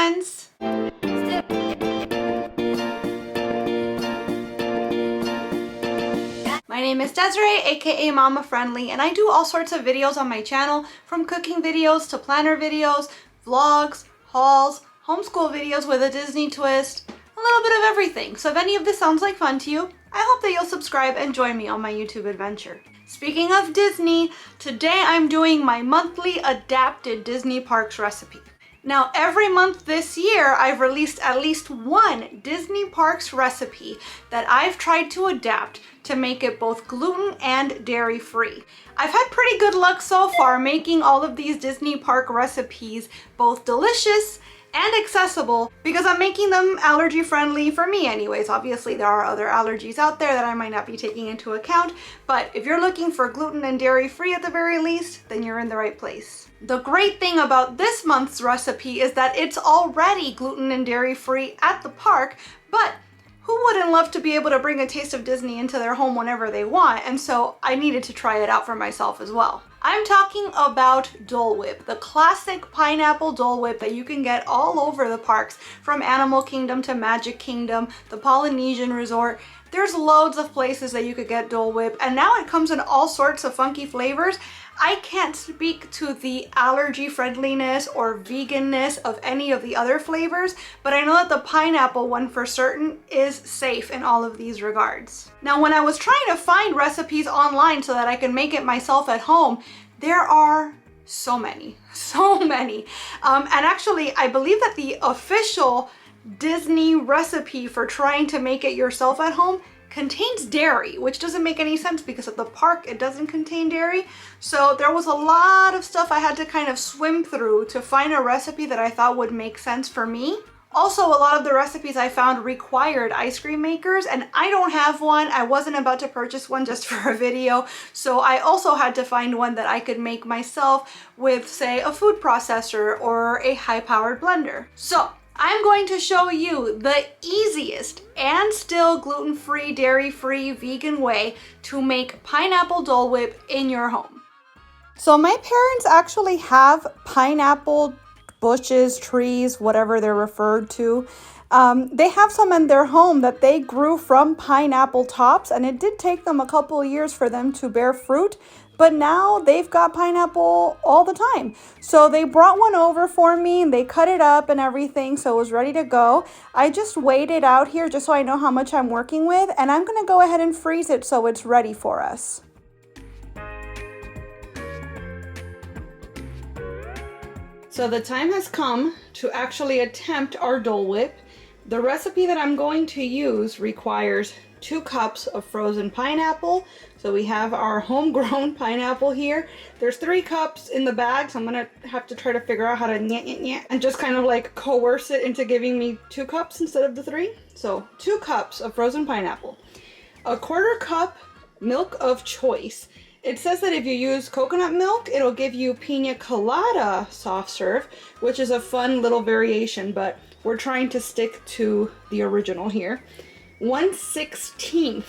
friends! My name is Desiree, aka Mama Friendly, and I do all sorts of videos on my channel, from cooking videos to planner videos, vlogs, hauls, homeschool videos with a Disney twist, a little bit of everything. So if any of this sounds like fun to you, I hope that you'll subscribe and join me on my YouTube adventure. Speaking of Disney, today I'm doing my monthly adapted Disney Parks recipe. Now, every month this year, I've released at least one Disney Parks recipe that I've tried to adapt to make it both gluten and dairy free. I've had pretty good luck so far making all of these Disney Park recipes both delicious and accessible because I'm making them allergy friendly for me anyways. Obviously there are other allergies out there that I might not be taking into account, but if you're looking for gluten and dairy free at the very least, then you're in the right place. The great thing about this month's recipe is that it's already gluten and dairy free at the park, but who wouldn't love to be able to bring a taste of Disney into their home whenever they want? And so I needed to try it out for myself as well. I'm talking about Dole Whip, the classic pineapple Dole Whip that you can get all over the parks, from Animal Kingdom to Magic Kingdom, the Polynesian Resort. There's loads of places that you could get Dole Whip, and now it comes in all sorts of funky flavors. I can't speak to the allergy friendliness or veganness of any of the other flavors, but I know that the pineapple one for certain is safe in all of these regards. Now, when I was trying to find recipes online so that I can make it myself at home, there are so many. And actually, I believe that the official Disney recipe for trying to make it yourself at home contains dairy, which doesn't make any sense because at the park it doesn't contain dairy. So there was a lot of stuff I had to kind of swim through to find a recipe that I thought would make sense for me. Also, a lot of the recipes I found required ice cream makers, and I don't have one. I wasn't about to purchase one just for a video, so I also had to find one that I could make myself with, say, a food processor or a high-powered blender. So I'm going to show you the easiest and still gluten-free, dairy-free, vegan way to make pineapple Dole Whip in your home. So my parents actually have pineapple bushes, trees, whatever they're referred to. They have some in their home that they grew from pineapple tops, and it did take them a couple of years for them to bear fruit. But now they've got pineapple all the time. So they brought one over for me and they cut it up and everything, so it was ready to go. I just weighed it out here just so I know how much I'm working with, and I'm gonna go ahead and freeze it so it's ready for us. So the time has come to actually attempt our Dole Whip. The recipe that I'm going to use requires 2 cups of frozen pineapple. So we have our homegrown pineapple here. There's 3 cups in the bag, so I'm gonna have to try to figure out how to and just kind of like coerce it into giving me 2 cups instead of the 3. So 2 cups of frozen pineapple, 1/4 cup milk of choice. It says that if you use coconut milk, it'll give you pina colada soft serve, which is a fun little variation, but we're trying to stick to the original here. 1/16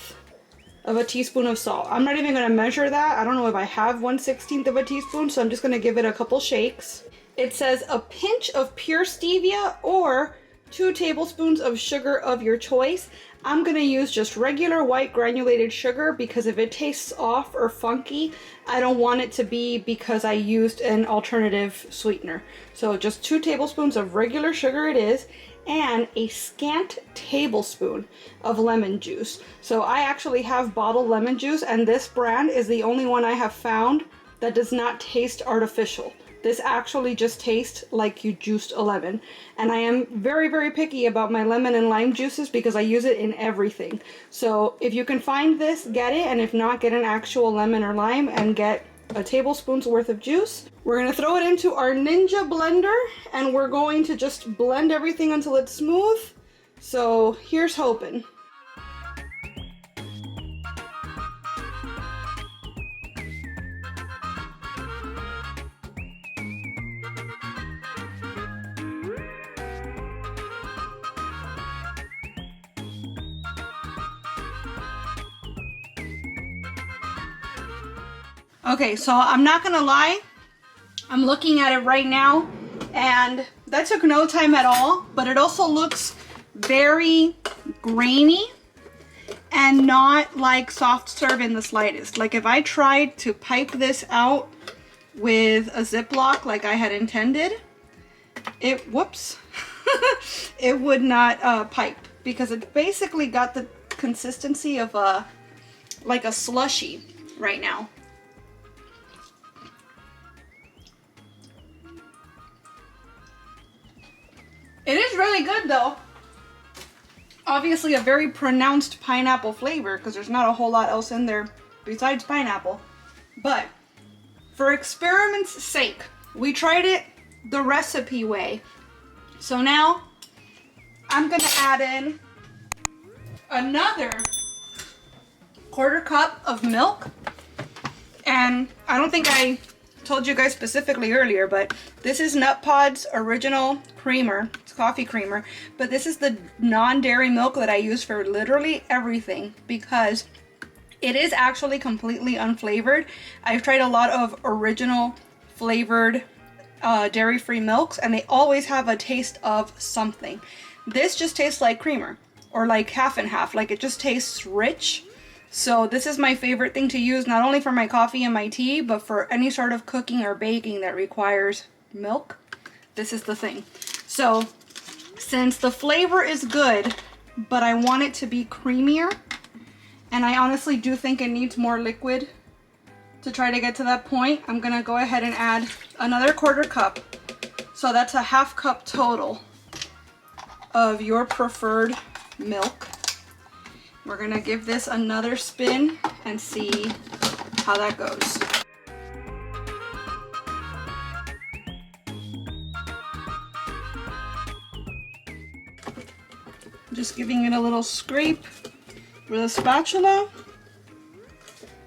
of a teaspoon of salt. I'm not even gonna measure that. I don't know if I have 1/16 of a teaspoon, so I'm just gonna give it a couple shakes. It says a pinch of pure stevia or 2 tablespoons of sugar of your choice. I'm gonna use just regular white granulated sugar because if it tastes off or funky, I don't want it to be because I used an alternative sweetener. So just 2 tablespoons of regular sugar it is, and a scant tablespoon of lemon juice. So I actually have bottled lemon juice, and this brand is the only one I have found that does not taste artificial. This actually just tastes like you juiced a lemon. And I am very, very picky about my lemon and lime juices because I use it in everything. So if you can find this, get it, and if not, get an actual lemon or lime and get a tablespoon's worth of juice. We're gonna throw it into our Ninja blender and we're going to just blend everything until it's smooth. So here's hoping. Okay, so I'm not gonna lie, I'm looking at it right now and that took no time at all, but it also looks very grainy and not like soft serve in the slightest. Like if I tried to pipe this out with a Ziploc like I had intended, it, whoops, it would not pipe, because it basically got the consistency of a, like a slushy right now. It is really good though. Obviously a very pronounced pineapple flavor, because there's not a whole lot else in there besides pineapple. But for experiment's sake, we tried it the recipe way. So now I'm gonna add in another 1/4 cup of milk. And I don't think I told you guys specifically earlier, but this is Nut Pod's original creamer. It's coffee creamer, but this is the non-dairy milk that I use for literally everything, because it is actually completely unflavored. I've tried a lot of original flavored dairy-free milks, and they always have a taste of something. This just tastes like creamer, or like half and half, like it just tastes rich. So this is my favorite thing to use, not only for my coffee and my tea, but for any sort of cooking or baking that requires milk. This is the thing. So since the flavor is good, but I want it to be creamier, and I honestly do think it needs more liquid to try to get to that point, I'm gonna go ahead and add another 1/4 cup. So that's a 1/2 cup total of your preferred milk. We're gonna give this another spin and see how that goes. Just giving it a little scrape with a spatula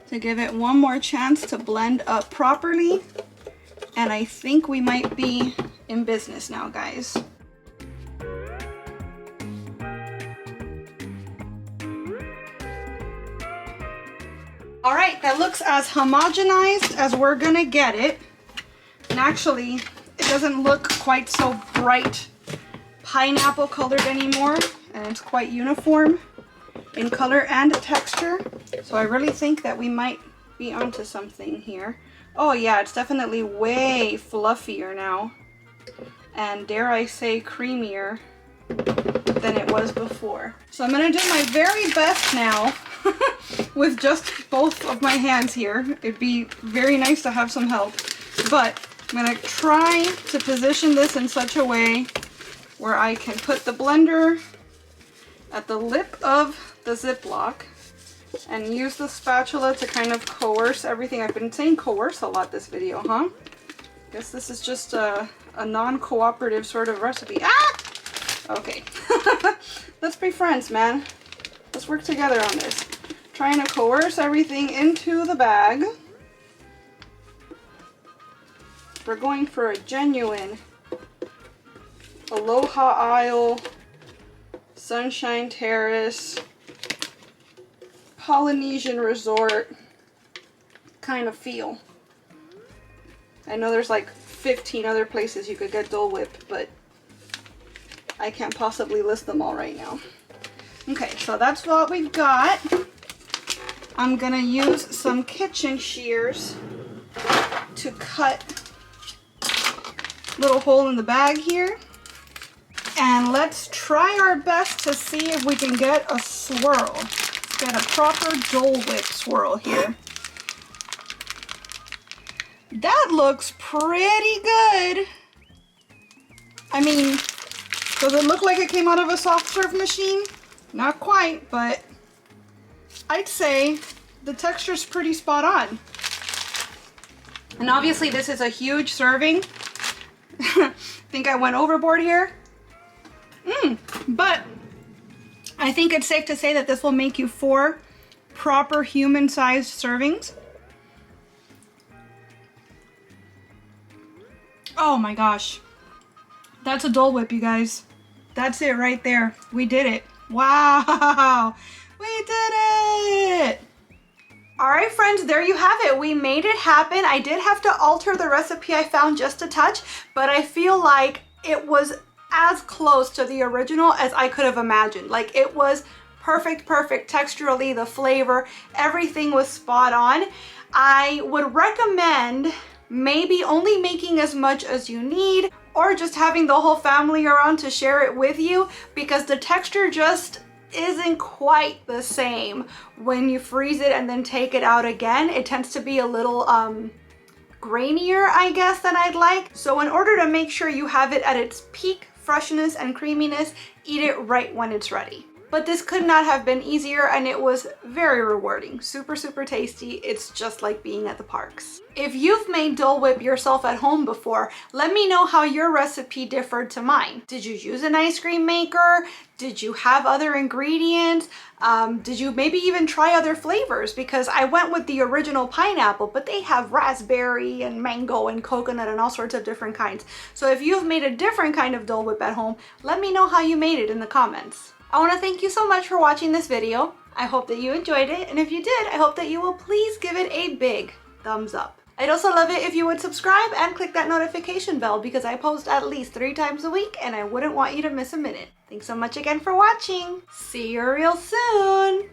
to give it one more chance to blend up properly. And I think we might be in business now, guys. All right, that looks as homogenized as we're gonna get it. And actually, it doesn't look quite so bright pineapple colored anymore, and it's quite uniform in color and texture. So I really think that we might be onto something here. Oh yeah, it's definitely way fluffier now, and dare I say creamier than it was before. So I'm gonna do my very best now with just both of my hands here. It'd be very nice to have some help, but I'm gonna try to position this in such a way where I can put the blender at the lip of the Ziploc and use the spatula to kind of coerce everything. I've been saying coerce a lot this video, huh? Guess this is just a non-cooperative sort of recipe. Ah! Okay. Let's be friends, man. Let's work together on this. Trying to coerce everything into the bag. We're going for a genuine Aloha Isle, Sunshine Terrace, Polynesian Resort kind of feel. I know there's like 15 other places you could get Dole Whip, but I can't possibly list them all right now. Okay, so that's what we've got. I'm gonna use some kitchen shears to cut a little hole in the bag here. And let's try our best to see if we can get a swirl. Let's get a proper Dole Whip swirl here. That looks pretty good. I mean, does it look like it came out of a soft serve machine? Not quite, but I'd say the texture's pretty spot on. And obviously this is a huge serving. Think I went overboard here? But I think it's safe to say that this will make you 4 proper human-sized servings. Oh my gosh. That's a Dole Whip, you guys. That's it right there. We did it. Wow. We did it. All right, friends, there you have it. We made it happen. I did have to alter the recipe I found just a touch, but I feel like it was as close to the original as I could have imagined. Like, it was perfect texturally, the flavor, everything was spot on. I would recommend maybe only making as much as you need, or just having the whole family around to share it with you, because the texture just isn't quite the same when you freeze it and then take it out again. It tends to be a little grainier, I guess, than I'd like. So in order to make sure you have it at its peak freshness and creaminess, eat it right when it's ready. But this could not have been easier, and it was very rewarding. Super tasty. It's just like being at the parks. If you've made Dole Whip yourself at home before, let me know how your recipe differed to mine. Did you use an ice cream maker? Did you have other ingredients? Did you maybe even try other flavors? Because I went with the original pineapple, but they have raspberry and mango and coconut and all sorts of different kinds. So if you've made a different kind of Dole Whip at home, let me know how you made it in the comments. I want to thank you so much for watching this video. I hope that you enjoyed it, and if you did, I hope that you will please give it a big thumbs up. I'd also love it if you would subscribe and click that notification bell, because I post at least 3 times a week and I wouldn't want you to miss a minute. Thanks so much again for watching. See you real soon.